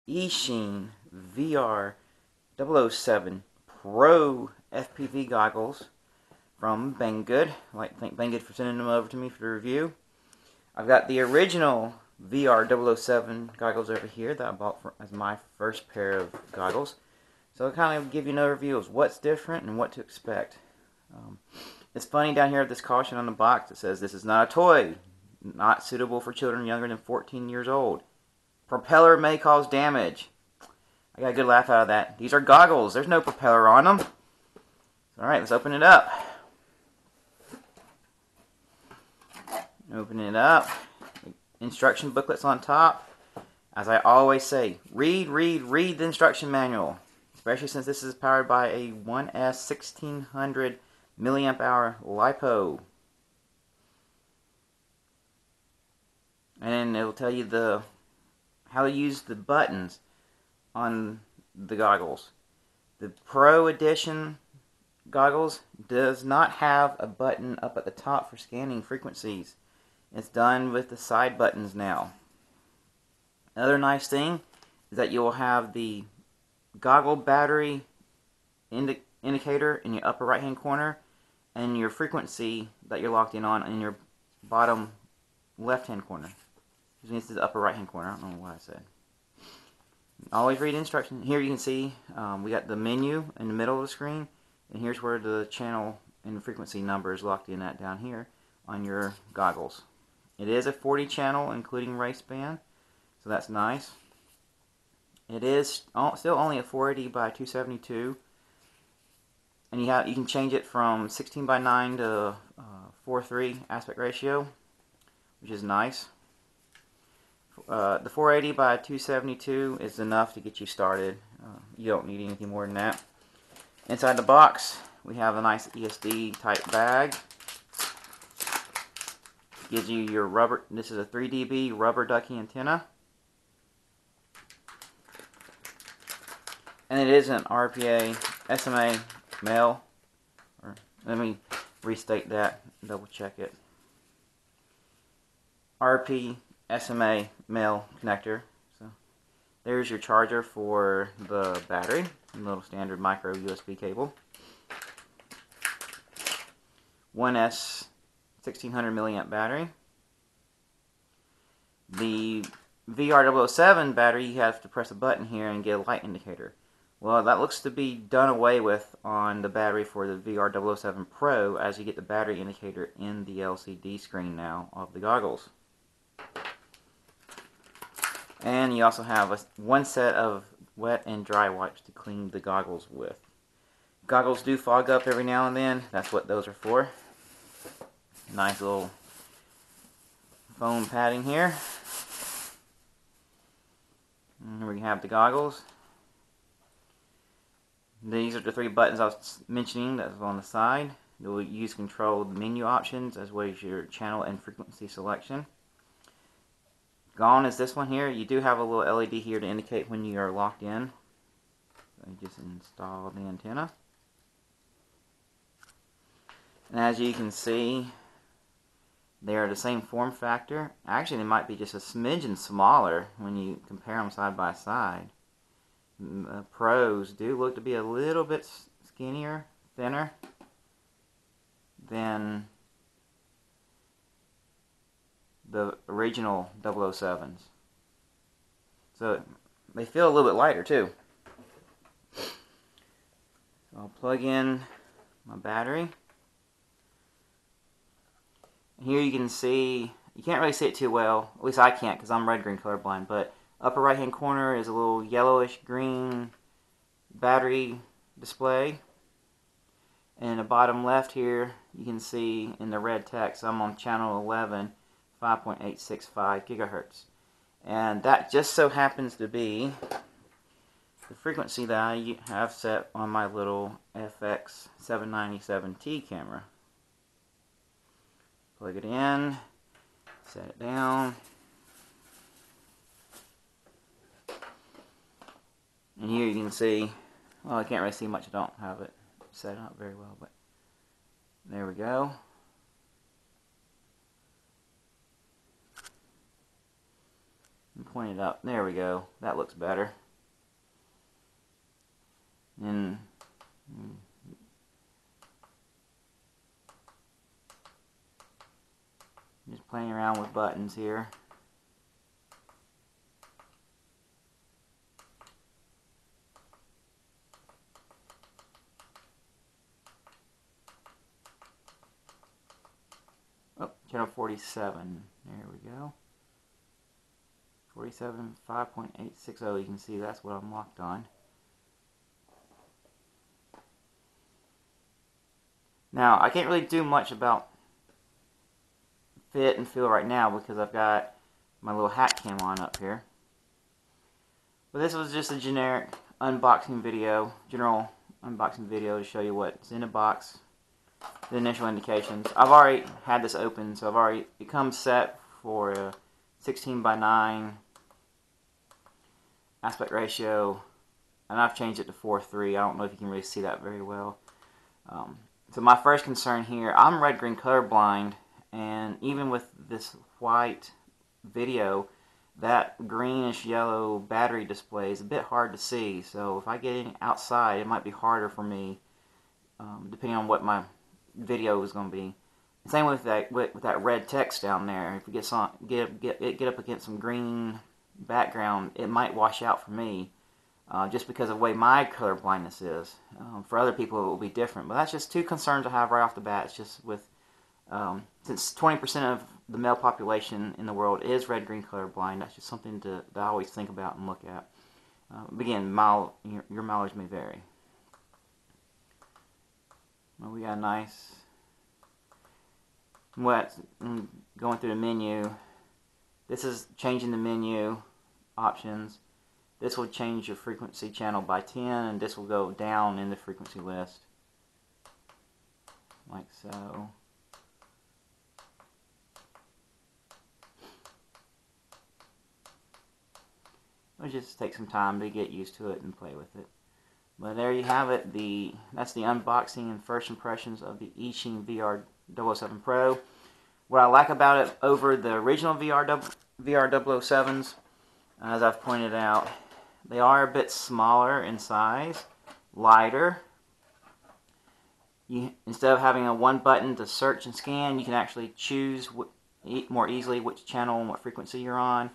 Eachine VR-007 Pro FPV goggles from Banggood. I'd like to thank Banggood for sending them over to me for the review. I've got the original VR-007 goggles over here that I bought as my first pair of goggles. So I'll kind of give you an overview of what's different and what to expect. It's funny down here at this caution on the box. It says this is not a toy, not suitable for children younger than 14 years old. Propeller may cause damage. I got a good laugh out of that. These are goggles. There's no propeller on them. Alright, let's open it up. Open it up. Instruction booklets on top. As I always say, read the instruction manual. Especially since this is powered by a 1S 1600 milliamp hour LiPo. And it'll tell you how to use the buttons on the goggles. The Pro Edition goggles does not have a button up at the top for scanning frequencies. It's done with the side buttons now. Another nice thing is that you'll have the goggle battery indicator in your upper right hand corner and your frequency that you're locked in on in your bottom left hand corner. This is the upper right hand corner. I don't know what I said. Always read instructions. Here you can see we got the menu in the middle of the screen, and here's where the channel and frequency number is locked in at down here on your goggles. It is a 40 channel including race band, so that's nice. It is still only a 480 by 272, and you can change it from 16 by 9 to 4:3 aspect ratio, which is nice. The 480 by 272 is enough to get you started. You don't need anything more than that. Inside the box, we have a Nice Esd Type Bag. Gives you your rubber. This is a 3 dB rubber ducky antenna, and it is an RPA SMA male. Let me restate that. Double check it. RP SMA male connector. So there's your charger for the battery, a little standard micro USB cable. 1S 1600 milliamp battery. The VR-007 battery, you have to press a button here and get a light indicator. Well, that looks to be done away with on the battery for the VR-007 Pro, as you get the battery indicator in the LCD screen now of the goggles. And you also have one set of wet and dry wipes to clean the goggles with. Goggles do fog up every now and then. That's what those are for. Nice little foam padding here. And here we have the goggles. These are the 3 buttons I was mentioning that was on the side. You'll use control the menu options as well as your channel and frequency selection. Gone is this one here. You do have a little LED here to indicate when you are locked in. So you just install the antenna. And as you can see, they are the same form factor. Actually, they might be just a smidgen smaller when you compare them side by side. The Pros do look to be a little bit skinnier, thinner than the original 007s. So they feel a little bit lighter too. So I'll plug in my battery. Here you can see, you can't really see it too well, at least I can't because I'm red-green colorblind, but upper right hand corner is a little yellowish green battery display. And the bottom left here you can see in the red text I'm on channel 11, 5.865 gigahertz. And that just so happens to be the frequency that I have set on my little FX 797T camera. Plug it in, set it down, and here you can see, well, I can't really see much, I don't have it set up very well, but there we go. Point it up. There we go. That looks better. And just playing around with buttons here. Oh, channel 47. There we go. 47 5.860. You can see that's what I'm locked on. Now, I can't really do much about fit and feel right now because I've got my little hat cam on up here. But this was just a generic unboxing video, general unboxing video to show you what's in the box, the initial indications. I've already had this open, so it comes set for a 16:9 aspect ratio, and I've changed it to 4:3. I don't know if you can really see that very well. So my first concern here, I'm red-green colorblind, and even with this white video, that greenish yellow battery display is a bit hard to see. So if I get outside, it might be harder for me, depending on what my video is going to be. Same with that red text down there. If it get up against some green background, it might wash out for me. Just because of the way my color blindness is. For other people, it will be different. But that's just two concerns I have right off the bat. It's just with, since 20% of the male population in the world is red-green colorblind, that's just something that I always think about and look at. Again, your mileage may vary. Well, we got a nice, going through the menu. This is changing the menu options. This will change your frequency channel by 10, and this will go down in the frequency list, like so. It'll just take some time to get used to it and play with it. But there you have it. That's the unboxing and first impressions of the Eachine VR-007 Pro. What I like about it over the original VR-007s, as I've pointed out, they are a bit smaller in size, lighter. Instead of having a one button to search and scan, you can actually choose more easily which channel and what frequency you're on,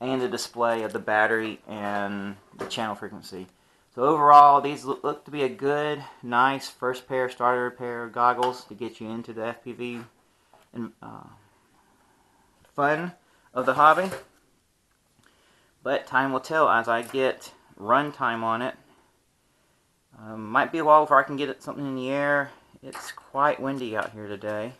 and the display of the battery and the channel frequency. So overall, these look to be a good, nice first starter pair of goggles to get you into the FPV and fun of the hobby. But time will tell as I get run time on it. Might be a while before I can get something in the air. It's quite windy out here today.